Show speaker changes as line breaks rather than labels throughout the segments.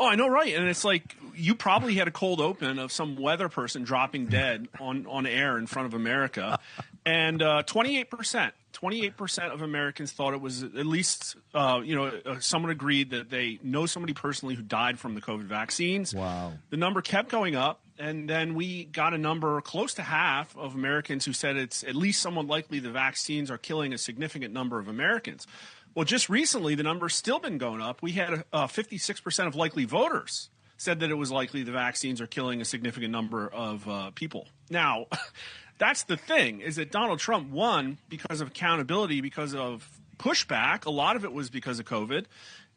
Oh, I know, right? And it's like you probably had a cold open of some weather person dropping dead on air in front of America, and 28% of Americans thought it was at least someone agreed that they know somebody personally who died from the COVID vaccines.
Wow.
The number kept going up, and then we got a number close to half of Americans who said it's at least somewhat likely the vaccines are killing a significant number of Americans. Well, just recently, the number's still been going up. We had 56% of likely voters said that it was likely the vaccines are killing a significant number of people. Now, that's the thing, is that Donald Trump won because of accountability, because of pushback. A lot of it was because of COVID.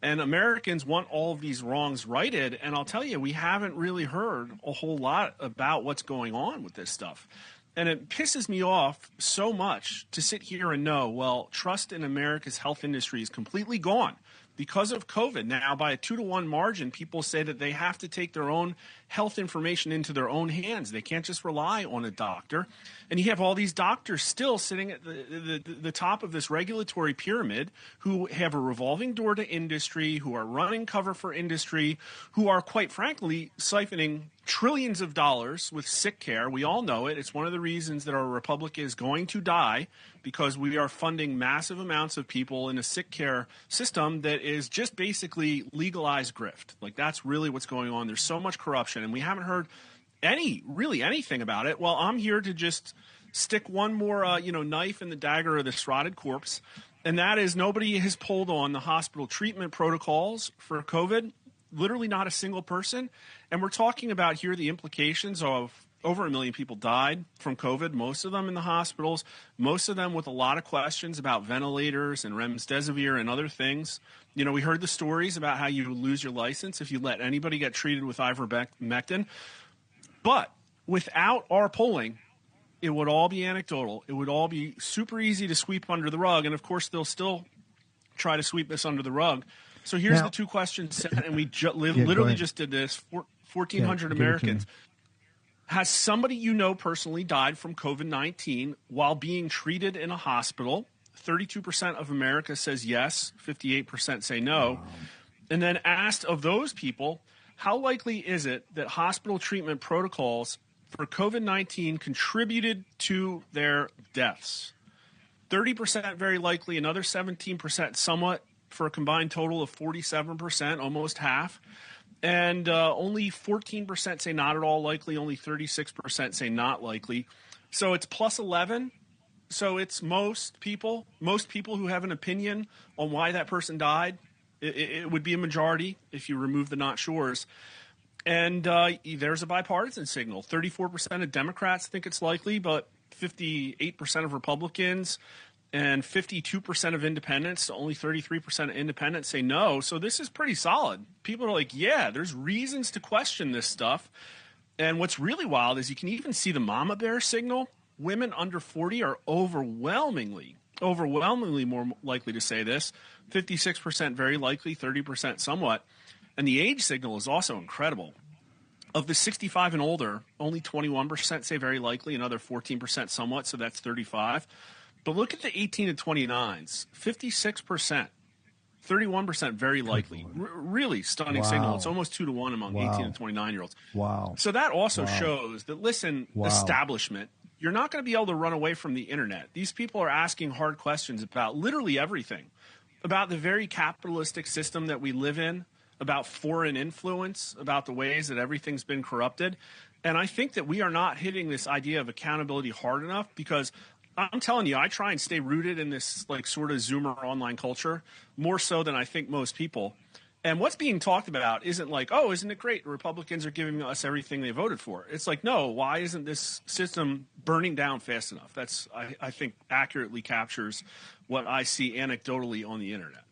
And Americans want all of these wrongs righted. And I'll tell you, we haven't really heard a whole lot about what's going on with this stuff. And it pisses me off so much to sit here and know, well, trust in America's health industry is completely gone because of COVID. Now, by a 2-to-1 margin, people say that they have to take their own health information into their own hands. They can't just rely on a doctor. And you have all these doctors still sitting at the top of this regulatory pyramid who have a revolving door to industry, who are running cover for industry, who are, quite frankly, siphoning trillions of dollars with sick care. We all know it. It's one of the reasons that our republic is going to die, because we are funding massive amounts of people in a sick care system that is just basically legalized grift. Like, that's really what's going on. There's so much corruption, and we haven't heard anything about it. Well, I'm here to just stick one more, knife in the dagger of this rotted corpse, and that is nobody has pulled on the hospital treatment protocols for COVID. Literally not a single person. And we're talking about here the implications of over 1 million people died from COVID, most of them in the hospitals, most of them with a lot of questions about ventilators and remdesivir and other things. You know, we heard the stories about how you lose your license if you let anybody get treated with ivermectin. But without our polling, it would all be anecdotal. It would all be super easy to sweep under the rug. And, of course, they'll still try to sweep this under the rug. So here's the two questions set, and we literally just did this. 1,400 Americans. Has somebody you know personally died from COVID-19 while being treated in a hospital? 32% of America says yes. 58% say no. Wow. And then asked of those people, how likely is it that hospital treatment protocols for COVID-19 contributed to their deaths? 30% very likely, another 17% somewhat, for a combined total of 47%, almost half. And only 14% say not at all likely. Only 36% say not likely. So it's plus 11. So it's most people who have an opinion on why that person died. It would be a majority if you remove the not sures. And there's a bipartisan signal. 34% of Democrats think it's likely, but 58% of Republicans and 52% of independents, only 33% of independents say no. So this is pretty solid. People are like, yeah, there's reasons to question this stuff. And what's really wild is you can even see the mama bear signal. Women under 40 are overwhelmingly more likely to say this. 56% very likely, 30% somewhat. And the age signal is also incredible. Of the 65 and older, only 21% say very likely, another 14% somewhat, so that's 35. But look at the 18 to 29s, 56%, 31% very likely. Really stunning signal. It's almost 2-to-1 among 18 and 29-year-olds.
Wow.
So that also shows that, listen, establishment, you're not going to be able to run away from the internet. These people are asking hard questions about literally everything, about the very capitalistic system that we live in, about foreign influence, about the ways that everything's been corrupted. And I think that we are not hitting this idea of accountability hard enough, because I'm telling you, I try and stay rooted in this like sort of Zoomer online culture more so than I think most people. And what's being talked about isn't like, oh, isn't it great? Republicans are giving us everything they voted for. It's like, no, why isn't this system burning down fast enough? That's, I think, accurately captures what I see anecdotally on the internet.